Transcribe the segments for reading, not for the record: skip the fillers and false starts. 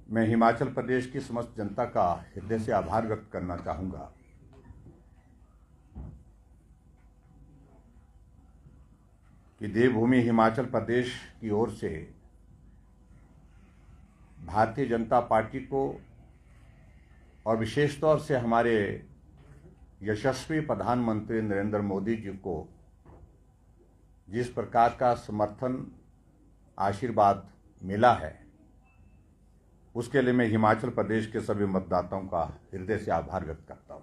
मैं हिमाचल प्रदेश की समस्त जनता का हृदय से आभार व्यक्त करना चाहूँगा कि देवभूमि हिमाचल प्रदेश की ओर से भारतीय जनता पार्टी को और विशेष तौर से हमारे यशस्वी प्रधानमंत्री नरेंद्र मोदी जी को जिस प्रकार का समर्थन आशीर्वाद मिला है, उसके लिए मैं हिमाचल प्रदेश के सभी मतदाताओं का हृदय से आभार व्यक्त करता हूं।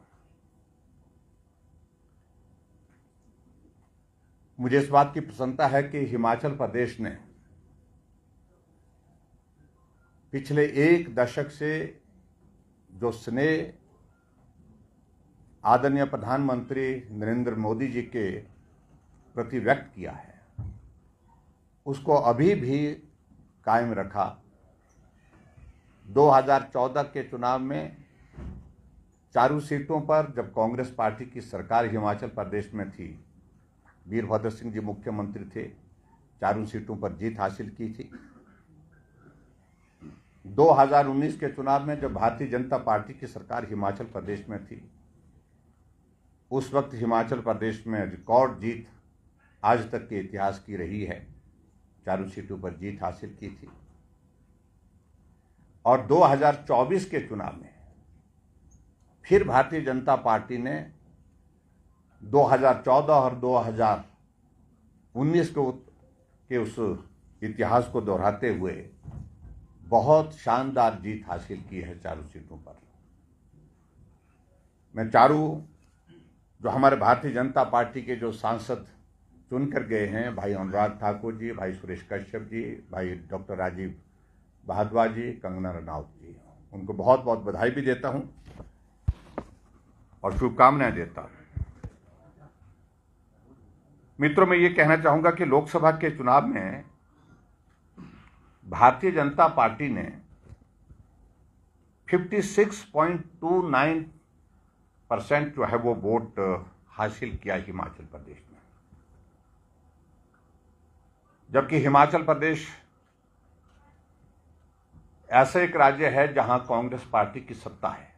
मुझे इस बात की प्रसन्नता है कि हिमाचल प्रदेश ने पिछले एक दशक से जो स्नेह आदरणीय प्रधानमंत्री नरेंद्र मोदी जी के प्रति व्यक्त किया है, उसको अभी भी कायम रखा। 2014 के चुनाव में चारों सीटों पर जब कांग्रेस पार्टी की सरकार हिमाचल प्रदेश में थी, वीरभद्र सिंह जी मुख्यमंत्री थे, चारों सीटों पर जीत हासिल की थी। 2019 के चुनाव में जब भारतीय जनता पार्टी की सरकार हिमाचल प्रदेश में थी, उस वक्त हिमाचल प्रदेश में रिकॉर्ड जीत आज तक के इतिहास की रही है, चारों सीटों पर जीत हासिल की थी। और 2024 के चुनाव में फिर भारतीय जनता पार्टी ने 2014 और 2019 के उस इतिहास को दोहराते हुए बहुत शानदार जीत हासिल की है चारों सीटों पर। मैं चारों जो हमारे भारतीय जनता पार्टी के जो सांसद चुन कर गए हैं, भाई अनुराग ठाकुर जी, भाई सुरेश कश्यप जी, भाई डॉक्टर राजीव भारद्वाज जी, कंगना रनौत जी, उनको बहुत बहुत बधाई भी देता हूं और शुभकामनाएं देता हूं। मित्रों, मैं ये कहना चाहूंगा कि लोकसभा के चुनाव में भारतीय जनता पार्टी ने 56.29% जो है वो वोट हासिल किया हिमाचल प्रदेश में, जबकि हिमाचल प्रदेश ऐसा एक राज्य है जहां कांग्रेस पार्टी की सत्ता है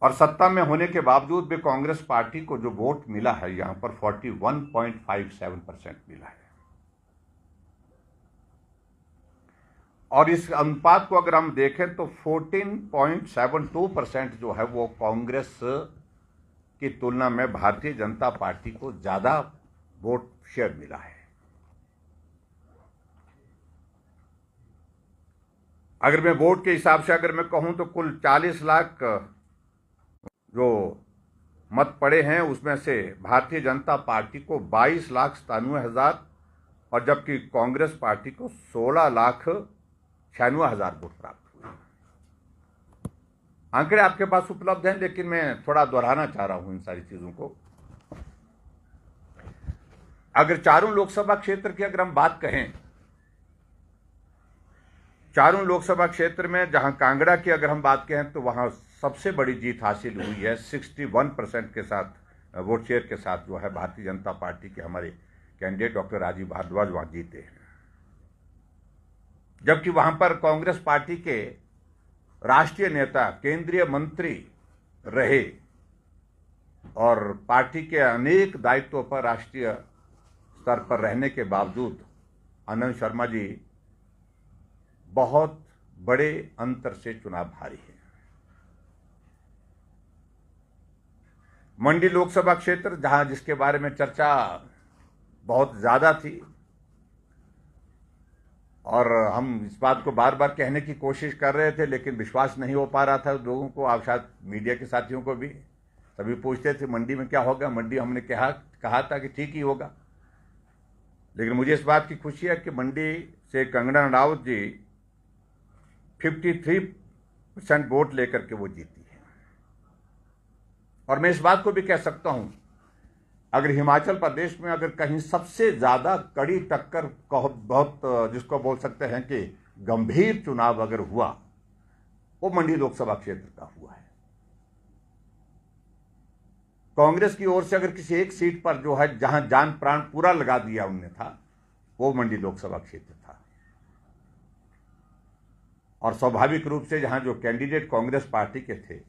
और सत्ता में होने के बावजूद भी कांग्रेस पार्टी को जो वोट मिला है यहां पर 41.57% मिला है। और इस अनुपात को अगर हम देखें तो 14.72% जो है वो कांग्रेस की तुलना में भारतीय जनता पार्टी को ज्यादा वोट शेयर मिला है। अगर मैं वोट के हिसाब से अगर मैं कहूं तो कुल 40 लाख जो मत पड़े हैं, उसमें से भारतीय जनता पार्टी को 22,97,000 और जबकि कांग्रेस पार्टी को 16,96,000 वोट प्राप्त हुए। आंकड़े आपके पास उपलब्ध हैं, लेकिन मैं थोड़ा दोहराना चाह रहा हूं इन सारी चीजों को। अगर चारों लोकसभा क्षेत्र की अगर हम बात कहें, चारों लोकसभा क्षेत्र में जहां कांगड़ा की अगर हम बात कहें तो वहां सबसे बड़ी जीत हासिल हुई है। 61% के साथ वोट शेयर के साथ जो है भारतीय जनता पार्टी के हमारे कैंडिडेट डॉक्टर राजीव भारद्वाज वहां जीते हैं, जबकि वहां पर कांग्रेस पार्टी के राष्ट्रीय नेता, केंद्रीय मंत्री रहे और पार्टी के अनेक दायित्वों पर राष्ट्रीय स्तर पर रहने के बावजूद आनंद शर्मा जी बहुत बड़े अंतर से चुनाव हारे हैं। मंडी लोकसभा क्षेत्र जहां जिसके बारे में चर्चा बहुत ज्यादा थी और हम इस बात को बार बार कहने की कोशिश कर रहे थे, लेकिन विश्वास नहीं हो पा रहा था लोगों को, आप शायद मीडिया के साथियों को भी। सभी पूछते थे मंडी में क्या होगा, मंडी हमने कहा था कि ठीक ही होगा, लेकिन मुझे इस बात की खुशी है कि मंडी से कंगना रनौत जी 53% वोट लेकर के वो जीती है। और मैं इस बात को भी कह सकता हूं, अगर हिमाचल प्रदेश में अगर कहीं सबसे ज्यादा कड़ी टक्कर बहुत जिसको बोल सकते हैं कि गंभीर चुनाव अगर हुआ, वो मंडी लोकसभा क्षेत्र का हुआ है। कांग्रेस की ओर से अगर किसी एक सीट पर जो है जहां जान प्राण पूरा लगा दिया उनने था, वो मंडी लोकसभा क्षेत्र था। और स्वाभाविक रूप से जहां जो कैंडिडेट कांग्रेस पार्टी के थे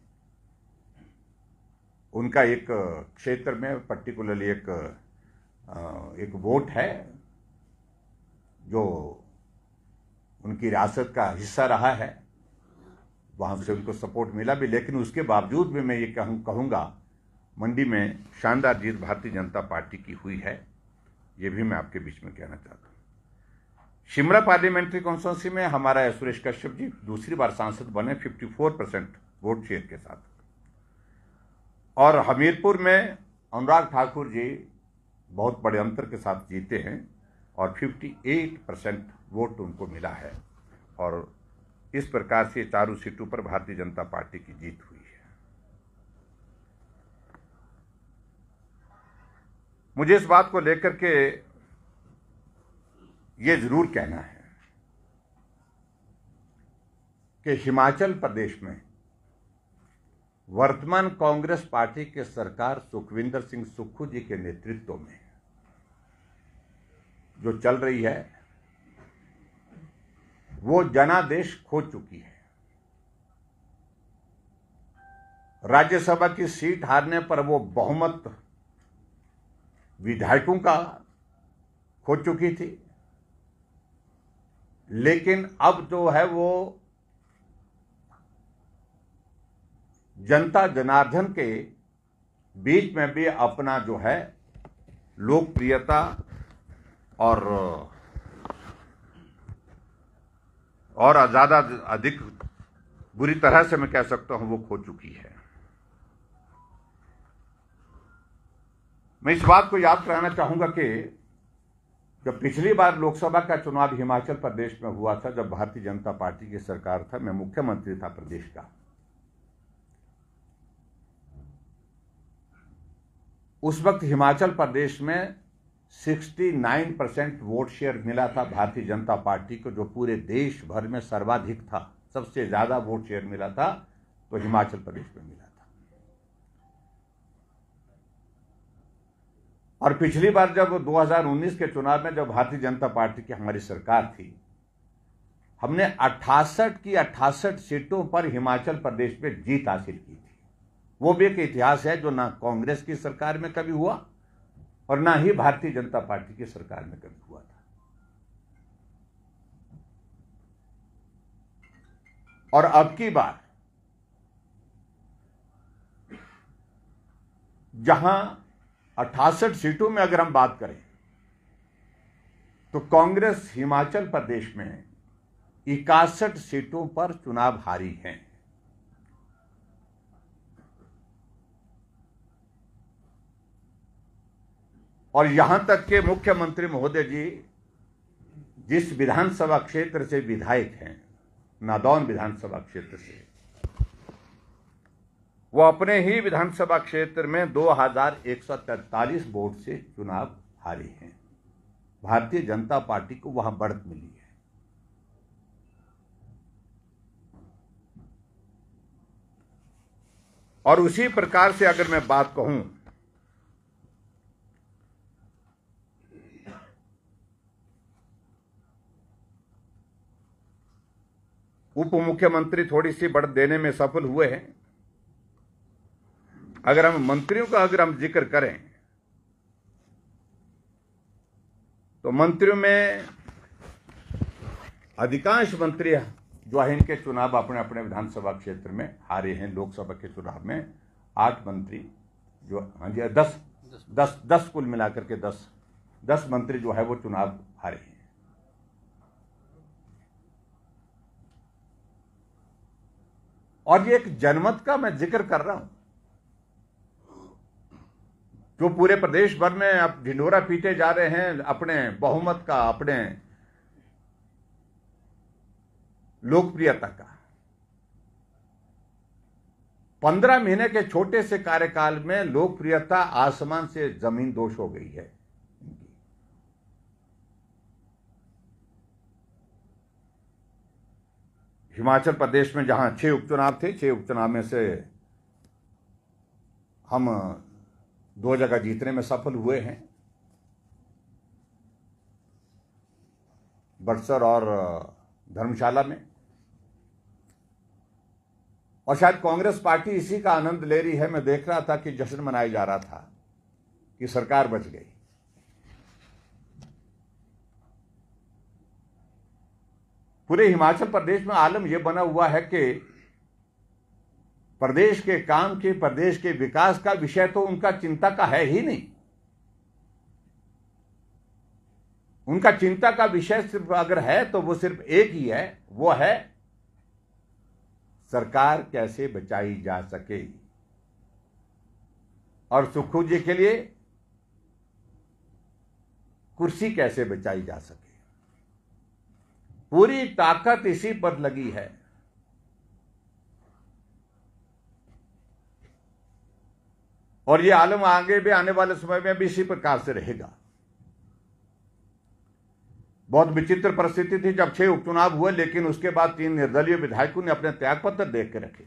उनका एक क्षेत्र में पर्टिकुलरली एक वोट है जो उनकी रियासत का हिस्सा रहा है, वहां से उनको सपोर्ट मिला भी। लेकिन उसके बावजूद भी मैं ये कहूँगा मंडी में शानदार जीत भारतीय जनता पार्टी की हुई है, ये भी मैं आपके बीच में कहना चाहता हूँ। शिमला पार्लियामेंट्री कॉन्स्टिट्यूंसी में हमारा सुरेश कश्यप जी दूसरी बार सांसद बने 54% वोट शेयर के साथ, और हमीरपुर में अनुराग ठाकुर जी बहुत बड़े अंतर के साथ जीते हैं और 58% वोट उनको मिला है, और इस प्रकार से चारों सीटों पर भारतीय जनता पार्टी की जीत हुई है। मुझे इस बात को लेकर के ये जरूर कहना है कि हिमाचल प्रदेश में वर्तमान कांग्रेस पार्टी के सरकार सुखविंदर सिंह सुक्खू जी के नेतृत्व में जो चल रही है वो जनादेश खो चुकी है। राज्यसभा की सीट हारने पर वो बहुमत विधायकों का खो चुकी थी, लेकिन अब जो है वो जनता जनार्दन के बीच में भी अपना जो है लोकप्रियता और ज़्यादा अधिक बुरी तरह से मैं कह सकता हूं वो खो चुकी है। मैं इस बात को याद कराना चाहूंगा कि जब पिछली बार लोकसभा का चुनाव हिमाचल प्रदेश में हुआ था, जब भारतीय जनता पार्टी की सरकार था, मैं मुख्यमंत्री था प्रदेश का, उस वक्त हिमाचल प्रदेश में 69% वोट शेयर मिला था भारतीय जनता पार्टी को, जो पूरे देश भर में सर्वाधिक था। सबसे ज्यादा वोट शेयर मिला था तो हिमाचल प्रदेश में मिला था। और पिछली बार जब 2019 के चुनाव में जब भारतीय जनता पार्टी की हमारी सरकार थी, हमने 68 की 68 सीटों पर हिमाचल प्रदेश में जीत हासिल की थी। वो भी एक इतिहास है जो ना कांग्रेस की सरकार में कभी हुआ और ना ही भारतीय जनता पार्टी की सरकार में कभी हुआ था। और अब की बार जहां 68 सीटों में अगर हम बात करें तो कांग्रेस हिमाचल प्रदेश में 61 सीटों पर चुनाव हारी है। और यहां तक के मुख्यमंत्री महोदय जी जिस विधानसभा क्षेत्र से विधायक हैं, नादौन विधानसभा क्षेत्र से, वो अपने ही विधानसभा क्षेत्र में 2143 वोट से चुनाव हारे हैं। भारतीय जनता पार्टी को वहां बढ़त मिली है। और उसी प्रकार से अगर मैं बात कहूं उप मुख्यमंत्री थोड़ी सी बढ़त देने में सफल हुए हैं। अगर हम मंत्रियों का जिक्र करें तो मंत्रियों में अधिकांश मंत्री जो है इनके चुनाव अपने अपने विधानसभा क्षेत्र में हारे हैं। लोकसभा के चुनाव में 8 मंत्री जो, हाँ जी, 10 कुल मिलाकर के 10 मंत्री जो है वो चुनाव हारे हैं। और ये एक जनमत का मैं जिक्र कर रहा हूं जो पूरे प्रदेश भर में अब ढिंढोरा पीटे जा रहे हैं अपने बहुमत का, अपने लोकप्रियता का। 15 महीने के छोटे से कार्यकाल में लोकप्रियता आसमान से जमीन दोष हो गई है। हिमाचल प्रदेश में जहां 6 उपचुनाव थे, 6 उपचुनाव में से हम 2 जगह जीतने में सफल हुए हैं, बड़सर और धर्मशाला में। और शायद कांग्रेस पार्टी इसी का आनंद ले रही है। मैं देख रहा था कि जश्न मनाया जा रहा था कि सरकार बच गई। पूरे हिमाचल प्रदेश में आलम यह बना हुआ है कि प्रदेश के काम के, प्रदेश के विकास का विषय तो उनका चिंता का है ही नहीं। उनका चिंता का विषय सिर्फ अगर है तो वो सिर्फ एक ही है, वो है सरकार कैसे बचाई जा सके। और सुक्खू जी के लिए कुर्सी कैसे बचाई जा सके। पूरी ताकत इसी पर लगी है। और ये आलम आगे भी आने वाले समय में भी इसी प्रकार से रहेगा। बहुत विचित्र परिस्थिति थी जब 6 उपचुनाव हुए, लेकिन उसके बाद 3 निर्दलीय विधायकों ने अपने त्यागपत्र देख के रखे,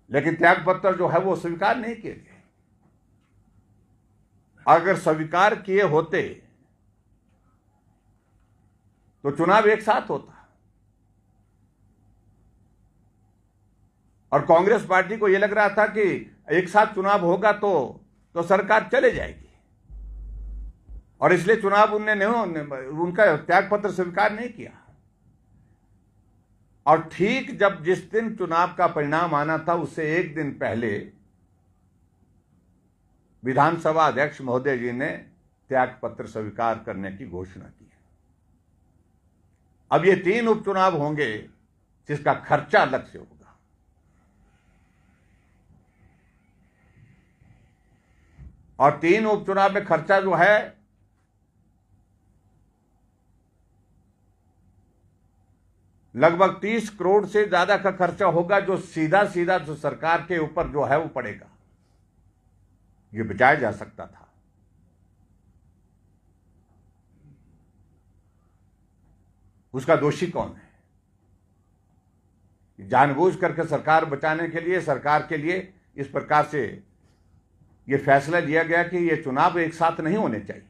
लेकिन त्यागपत्र जो है वो स्वीकार नहीं किए गए। अगर स्वीकार किए होते तो चुनाव एक साथ होता। और कांग्रेस पार्टी को यह लग रहा था कि एक साथ चुनाव होगा तो सरकार चले जाएगी, और इसलिए चुनाव उनका त्यागपत्र स्वीकार नहीं किया। और ठीक जब जिस दिन चुनाव का परिणाम आना था उससे एक दिन पहले विधानसभा अध्यक्ष महोदय जी ने त्यागपत्र स्वीकार करने की घोषणा की। अब ये 3 उपचुनाव होंगे जिसका खर्चा अलग से होगा। और 3 उपचुनाव में खर्चा जो है लगभग 30 करोड़ से ज्यादा का खर्चा होगा, जो सीधा सीधा जो सरकार के ऊपर जो है वो पड़ेगा। ये बचाया जा सकता था। उसका दोषी कौन है? जानबूझ करके सरकार बचाने के लिए, सरकार के लिए इस प्रकार से यह फैसला लिया गया कि ये चुनाव एक साथ नहीं होने चाहिए।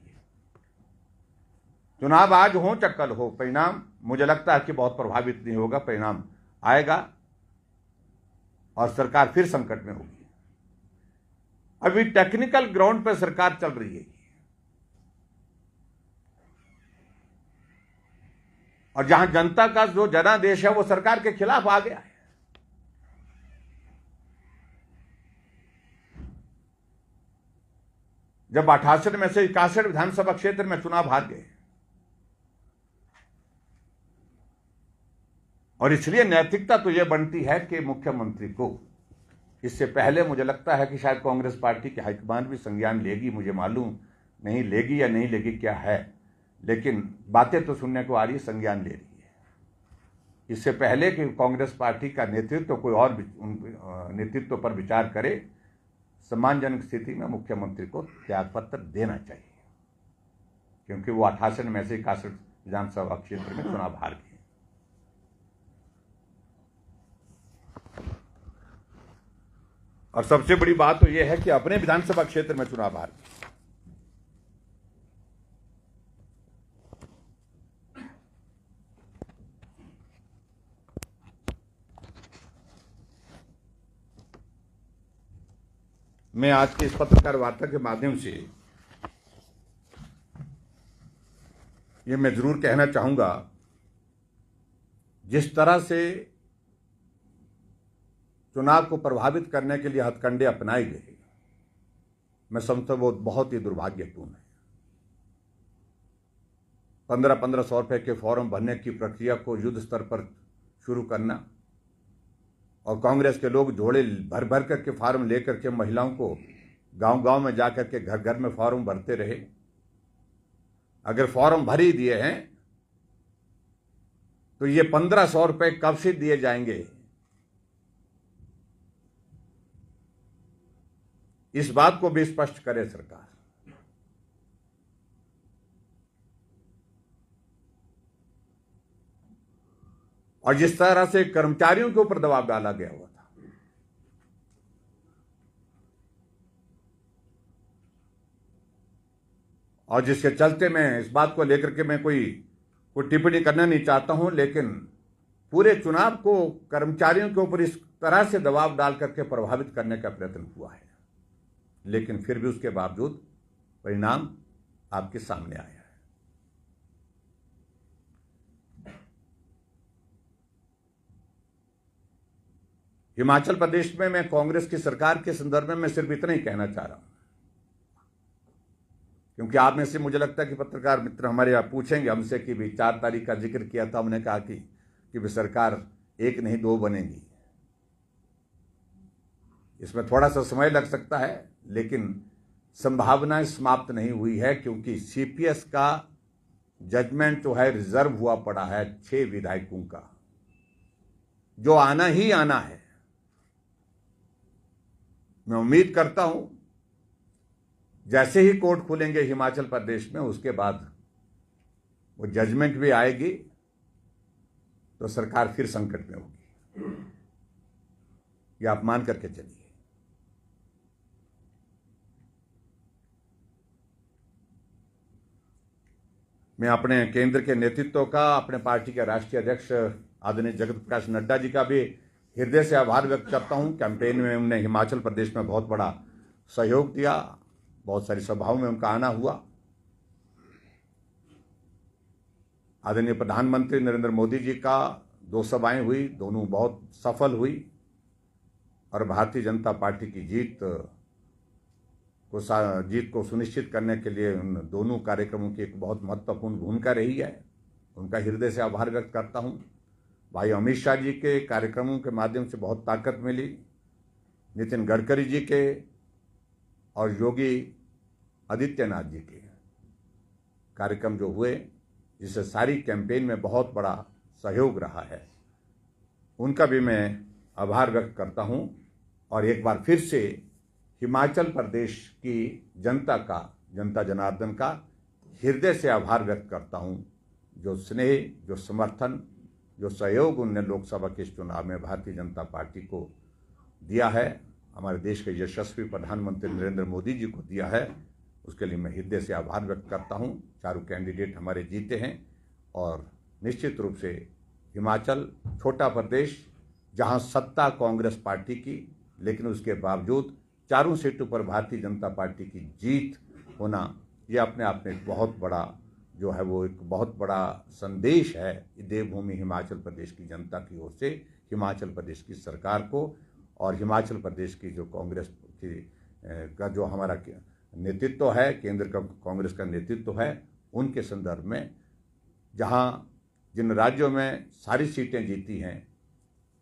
चुनाव आज हो चाहे कल हो, परिणाम मुझे लगता है कि बहुत प्रभावित नहीं होगा। परिणाम आएगा और सरकार फिर संकट में होगी। अभी टेक्निकल ग्राउंड पर सरकार चल रही है, और जहां जनता का जो जनादेश है वो सरकार के खिलाफ आ गया है। जब 68 में से 61 विधानसभा क्षेत्र में चुनाव हार गए, और इसलिए नैतिकता तो यह बनती है कि मुख्यमंत्री को, इससे पहले मुझे लगता है कि शायद कांग्रेस पार्टी की हाईकमान भी संज्ञान लेगी, मुझे मालूम नहीं लेगी या नहीं लेगी क्या है, लेकिन बातें तो सुनने को आ रही, संज्ञान ले रही है। इससे पहले कि कांग्रेस पार्टी का नेतृत्व कोई और नेतृत्व पर विचार करे, सम्मानजनक स्थिति में मुख्यमंत्री को त्यागपत्र देना चाहिए, क्योंकि वो 68 में से 61 विधानसभा क्षेत्र में चुनाव हार गए। और सबसे बड़ी बात तो यह है कि अपने विधानसभा क्षेत्र में चुनाव हार गए। मैं आज की इस पत्रकार वार्ता के माध्यम से ये मैं जरूर कहना चाहूंगा, जिस तरह से चुनाव को प्रभावित करने के लिए हथकंडे अपनाए गए, मैं समझता हूं वो बहुत ही दुर्भाग्यपूर्ण है। 1500 रुपए के फॉर्म भरने की प्रक्रिया को युद्ध स्तर पर शुरू करना, और कांग्रेस के लोग झोले भर भर करके फॉर्म लेकर के महिलाओं को गांव गांव में जाकर के घर घर में फॉर्म भरते रहे। अगर फॉर्म भर ही दिए हैं तो ये 1500 रुपए कब से दिए जाएंगे, इस बात को भी स्पष्ट करे सरकार। और जिस तरह से कर्मचारियों के ऊपर दबाव डाला गया हुआ था, और जिसके चलते मैं इस बात को लेकर के मैं कोई टिप्पणी करना नहीं चाहता हूं, लेकिन पूरे चुनाव को कर्मचारियों के ऊपर इस तरह से दबाव डाल करके प्रभावित करने का प्रयत्न हुआ है, लेकिन फिर भी उसके बावजूद परिणाम आपके सामने आया है। हिमाचल प्रदेश में मैं कांग्रेस की सरकार के संदर्भ में मैं सिर्फ इतना ही कहना चाह रहा हूं, क्योंकि आप में से मुझे लगता है कि पत्रकार मित्र हमारे आप पूछेंगे हमसे कि भी 4 तारीख का जिक्र किया था, हमने कहा कि भी सरकार 1 नहीं 2 बनेगी। इसमें थोड़ा सा समय लग सकता है, लेकिन संभावनाएं समाप्त नहीं हुई है, क्योंकि सीपीएस का जजमेंट जो है रिजर्व हुआ पड़ा है 6 विधायकों का, जो आना ही आना है। मैं उम्मीद करता हूं जैसे ही कोर्ट खुलेंगे हिमाचल प्रदेश में, उसके बाद वो जजमेंट भी आएगी तो सरकार फिर संकट में होगी। ये आप मान करके चलिए। मैं अपने केंद्र के नेतृत्व का, अपने पार्टी के राष्ट्रीय अध्यक्ष आदरणीय जगत प्रकाश नड्डा जी का भी हृदय से आभार व्यक्त करता हूं। कैंपेन में उन्होंने हिमाचल प्रदेश में बहुत बड़ा सहयोग दिया, बहुत सारी सभाओं में उनका आना हुआ। आदरणीय प्रधानमंत्री नरेंद्र मोदी जी का 2 सभाएं हुई, दोनों बहुत सफल हुई, और भारतीय जनता पार्टी की जीत को सुनिश्चित करने के लिए उन दोनों कार्यक्रमों की एक बहुत महत्वपूर्ण भूमिका रही है। उनका हृदय से आभार व्यक्त करता हूं। भाई अमित शाह जी के कार्यक्रमों के माध्यम से बहुत ताकत मिली, नितिन गडकरी जी के और योगी आदित्यनाथ जी के कार्यक्रम जो हुए, जिससे सारी कैंपेन में बहुत बड़ा सहयोग रहा है, उनका भी मैं आभार व्यक्त करता हूं। और एक बार फिर से हिमाचल प्रदेश की जनता जनार्दन का हृदय से आभार व्यक्त करता हूं, जो स्नेह, जो समर्थन, जो सहयोग उनने लोकसभा के इस चुनाव में भारतीय जनता पार्टी को दिया है, हमारे देश के यशस्वी प्रधानमंत्री नरेंद्र मोदी जी को दिया है, उसके लिए मैं हृदय से आभार व्यक्त करता हूं। चारों कैंडिडेट हमारे जीते हैं, और निश्चित रूप से हिमाचल छोटा प्रदेश, जहां सत्ता कांग्रेस पार्टी की, लेकिन उसके बावजूद 4 सीटों पर भारतीय जनता पार्टी की जीत होना, यह अपने आप में एक बहुत बड़ा जो है वो एक बहुत बड़ा संदेश है देवभूमि हिमाचल प्रदेश की जनता की ओर से हिमाचल प्रदेश की सरकार को, और हिमाचल प्रदेश की जो कांग्रेस की का जो हमारा नेतृत्व है, केंद्र का कांग्रेस का नेतृत्व है, उनके संदर्भ में, जहां जिन राज्यों में सारी सीटें जीती हैं,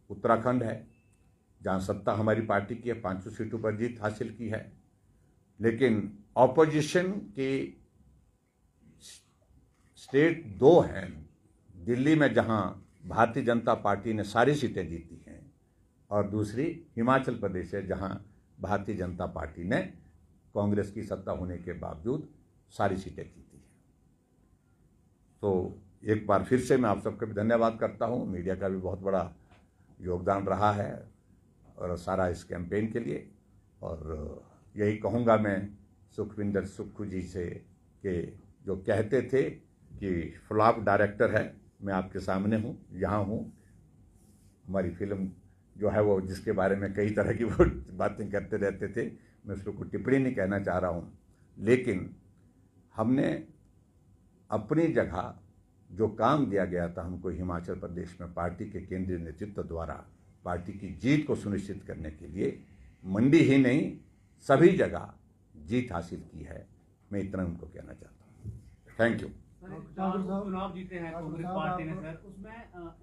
उत्तराखंड है जहां सत्ता हमारी पार्टी की है, 5 सीटों पर जीत हासिल की है, लेकिन ऑपोजिशन की स्टेट 2 हैं, दिल्ली में जहां भारतीय जनता पार्टी ने सारी सीटें जीती हैं, और दूसरी हिमाचल प्रदेश है जहां भारतीय जनता पार्टी ने कांग्रेस की सत्ता होने के बावजूद सारी सीटें जीती हैं। तो एक बार फिर से मैं आप सबका भी धन्यवाद करता हूं। मीडिया का भी बहुत बड़ा योगदान रहा है और सारा इस कैंपेन के लिए, और यही कहूँगा मैं सुखविंदर सुक्खू जी से कि जो कहते थे कि फ्लॉप डायरेक्टर है, मैं आपके सामने हूँ, यहाँ हूँ। हमारी फिल्म जो है वो, जिसके बारे में कई तरह की वो बातें करते रहते थे, मैं उसको कोई टिप्पणी नहीं कहना चाह रहा हूँ, लेकिन हमने अपनी जगह जो काम दिया गया था हमको हिमाचल प्रदेश में पार्टी के केंद्रीय नेतृत्व द्वारा पार्टी की जीत को सुनिश्चित करने के लिए, मंडी ही नहीं सभी जगह जीत हासिल की है। मैं इतना उनको कहना चाहता हूँ। Thank you. चुनाव जीते हैं कांग्रेस पार्टी ने सर,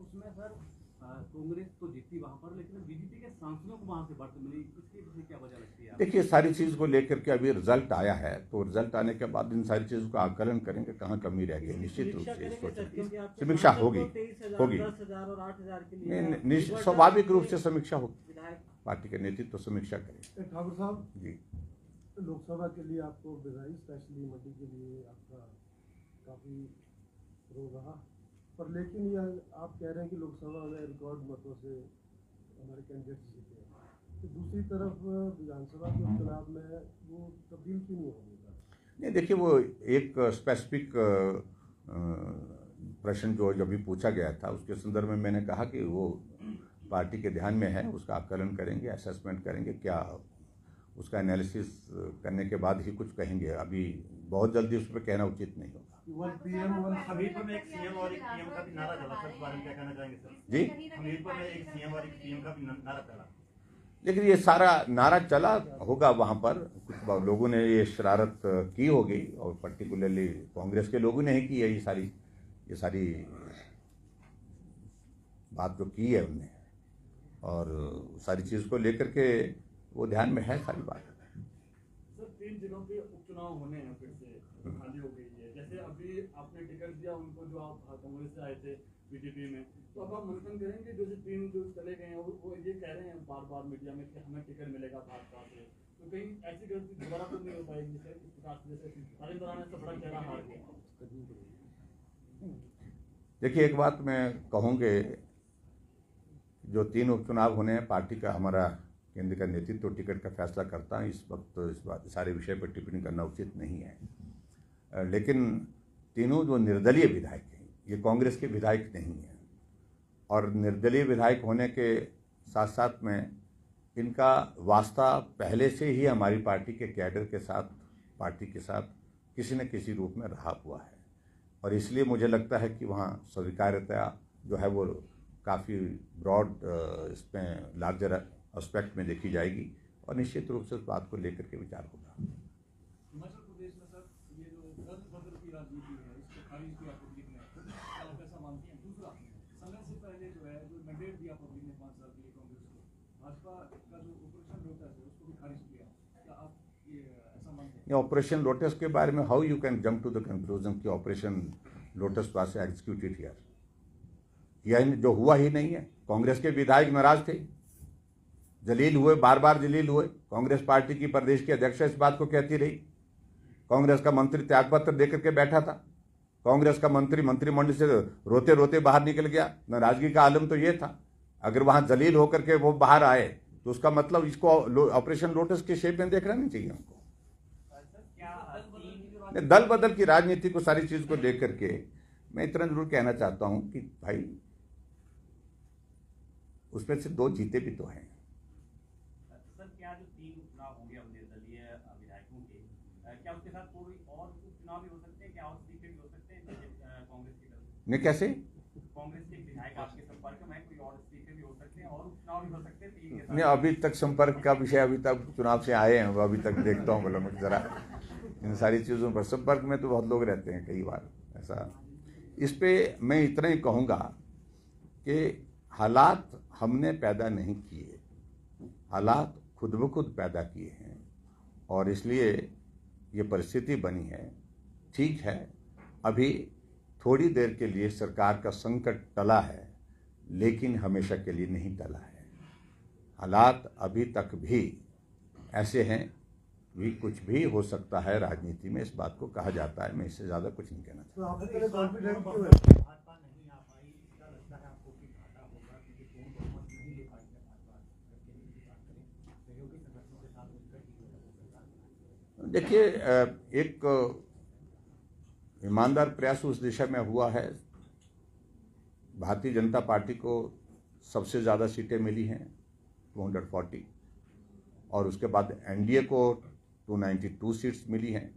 उसमें सर कांग्रेस तो जीती वहां पर, लेकिन बीजेपी के सांसदों को वहां से बढ़त मिली, इसके पीछे क्या वजह लगती है? देखिए, सारी चीज़ को लेकर के अभी रिजल्ट आया है, तो रिजल्ट आने के बाद इन सारी चीज़ों का आकलन करेंगे, कहाँ कमी रह गई। निश्चित रूप से इसको समीक्षा होगी स्वाभाविक रूप से समीक्षा होगी, पार्टी के नेतृत्व समीक्षा करें। ठाकुर साहब जी, लोकसभा के लिए आपको बधाई, स्पेशली मंडी के लिए आपका काफ़ी रोल रहा, पर लेकिन यह आप कह रहे हैं कि लोकसभा में रिकॉर्ड मतों से हमारे कैंडिडेट जीते हैं, तो दूसरी तरफ विधानसभा के चुनाव में वो तब्दील क्यों नहीं होगा? नहीं, देखिए, वो एक स्पेसिफिक प्रश्न जो अभी पूछा गया था उसके संदर्भ में मैंने कहा कि वो पार्टी के ध्यान में है, उसका आकलन करेंगे, असेसमेंट करेंगे, क्या उसका एनालिसिस करने के बाद ही कुछ कहेंगे। अभी बहुत जल्दी उस पर कहना उचित नहीं होगा। हमीरपुर में एक सीएम और एक पीएम का भी नारा चला सर, इस बारे में क्या कहना चाहेंगे सर? जी, हमीरपुर में एक सीएम और एक पीएम का भी नारा चला। लेकिन ये सारा नारा चला होगा वहाँ पर, कुछ लोगों ने ये शरारत की होगी और पर्टिकुलरली कांग्रेस के लोगों ने ही की है ये सारी बात जो की है उनने, और सारी चीज़ को लेकर के वो ध्यान में है सारी बात। सर 3 दिनों पे उपचुनाव होने हैं, फिर से खाली हो गई है। जैसे अभी आपने टिकट दिया उनको जो आप कांग्रेस से आए थे बीजेपी में, तो अब आप मंथन करेंगे जो 3 जो चले गए हैं वो ये कह रहे हैं बार बार मीडिया में कि हमें टिकट मिलेगा भाजपा से, तो कहीं ऐसी गलती दोबारा तो नहीं हो पाएगी सर? इस प्रकार से जैसे सारे दौरान ऐसा बड़ा चेहरा हार गया। देखिए, एक बात मैं कहूँगे, जो 3 उपचुनाव होने हैं, पार्टी का हमारा केंद्र का नेतृत्व टिकट का फैसला करता है। इस वक्त इस बात सारे विषय पर टिप्पणी करना उचित नहीं है। लेकिन तीनों जो निर्दलीय विधायक हैं, ये कांग्रेस के विधायक नहीं हैं, और निर्दलीय विधायक होने के साथ साथ में इनका वास्ता पहले से ही हमारी पार्टी के कैडर के साथ, पार्टी के साथ किसी न किसी रूप में रहा हुआ है, और इसलिए मुझे लगता है कि वहाँ स्वीकार्यता जो है वो काफ़ी ब्रॉड इसमें लार्जर एस्पेक्ट में देखी जाएगी, और निश्चित रूप से उस बात को लेकर के विचार होगा। हिमाचल प्रदेश में सर ये जो दल बदल की राजनीति है, इसको खारिज किया पब्लिक ने, आप कैसा मानती हैं? दूसरा, समय से पहले जो है जो मैंडेट दिया पब्लिक ने 5 साल के लिए कांग्रेस को, भाजपा का जो ऑपरेशन लोटस है उसको भी खारिज किया, क्या आप ये ऐसा मानते हैं? ऑपरेशन लोटस के बारे में how you can jump to the conclusion कि Operation Lotus was executed here? यह जो हुआ ही नहीं है। कांग्रेस के विधायक नाराज थे, जलील हुए, बार बार जलील हुए। कांग्रेस पार्टी की प्रदेश की अध्यक्ष इस बात को कहती रही। कांग्रेस का मंत्री त्यागपत्र देकर के बैठा था। कांग्रेस का मंत्री मंत्रिमंडल से रोते रोते बाहर निकल गया। नाराजगी का आलम तो ये था। अगर वहां जलील होकर के वो बाहर आए तो उसका मतलब इसको ऑपरेशन लोटस के शेप में देखना नहीं चाहिए हमको। दल बदल की राजनीति को, सारी चीज को लेकर के मैं इतना जरूर कहना चाहता हूं कि भाई उसमें से 2 जीते भी तो हैं। सर, क्या जो 3 उपचुनाव होंगे निर्दलीय विधायकों के, क्या उसके साथ कोई और उपचुनाव भी हो सकते हैं? क्या और सीटें भी हो सकते हैं कांग्रेस की तरफ से? नहीं, कैसे? कांग्रेस के विधायक आपके संपर्क में, कोई और सीटें भी हो सकते हैं और उपचुनाव भी हो सकते हैं 3 के साथ? नहीं, अभी तक संपर्क का विषय, अभी तक चुनाव से आए हैं, वो अभी तक देखता हूँ, मतलब जरा इन सारी चीज़ों पर संपर्क में तो बहुत लोग रहते हैं कई बार ऐसा। इस पे मैं इतना ही कहूँगा कि हालात हमने पैदा नहीं किए, हालात खुद ब खुद पैदा किए हैं, और इसलिए ये परिस्थिति बनी है। ठीक है, अभी थोड़ी देर के लिए सरकार का संकट टला है, लेकिन हमेशा के लिए नहीं टला है। हालात अभी तक भी ऐसे हैं भी कुछ भी हो सकता है राजनीति में, इस बात को कहा जाता है। मैं इससे ज़्यादा कुछ नहीं कहना चाहता। तो आप इतने कॉन्फिडेंट क्यों हैं? भाजपा नहीं आ पाई, इसका लगता है आपको कि घाटा होगा, क्योंकि पूर्ण बहुमत नहीं ले पाई है भाजपा। केंद्र की बात करें, सहयोगी संगठनों के साथ मिलकर ही सरकार। देखिए, एक ईमानदार प्रयास उस दिशा में हुआ है। भारतीय जनता पार्टी को सबसे ज़्यादा सीटें मिली हैं 240, और उसके बाद एनडीए को 292 सीट्स मिली हैं।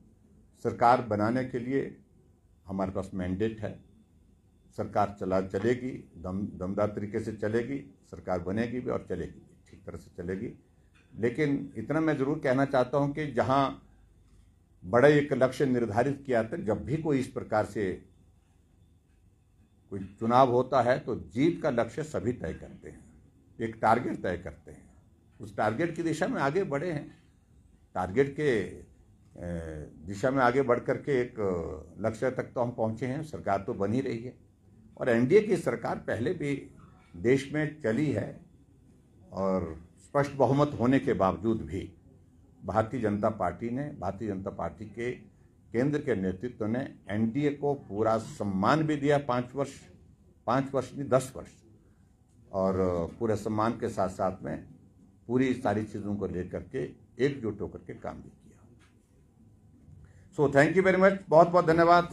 सरकार बनाने के लिए हमारे पास मैंडेट है। सरकार चलेगी, दमदार तरीके से चलेगी, सरकार बनेगी भी और चलेगी भी, ठीक तरह से चलेगी। लेकिन इतना मैं ज़रूर कहना चाहता हूं कि जहां बड़ा एक लक्ष्य निर्धारित किया था, जब भी कोई इस प्रकार से कोई चुनाव होता है तो जीत का लक्ष्य सभी तय करते हैं, एक टारगेट तय करते हैं, उस टारगेट की दिशा में आगे बढ़े हैं। टारगेट के दिशा में आगे बढ़ करके एक लक्ष्य तक तो हम पहुंचे हैं। सरकार तो बन ही रही है, और एनडीए की सरकार पहले भी देश में चली है, और स्पष्ट बहुमत होने के बावजूद भी भारतीय जनता पार्टी के केंद्र के नेतृत्व ने एनडीए को पूरा सम्मान भी दिया, 5 वर्ष नहीं 10 वर्ष, और पूरे सम्मान के साथ साथ में पूरी सारी चीज़ों को लेकर के एकजुट होकर के काम भी किया। So thank you very much, बहुत बहुत धन्यवाद।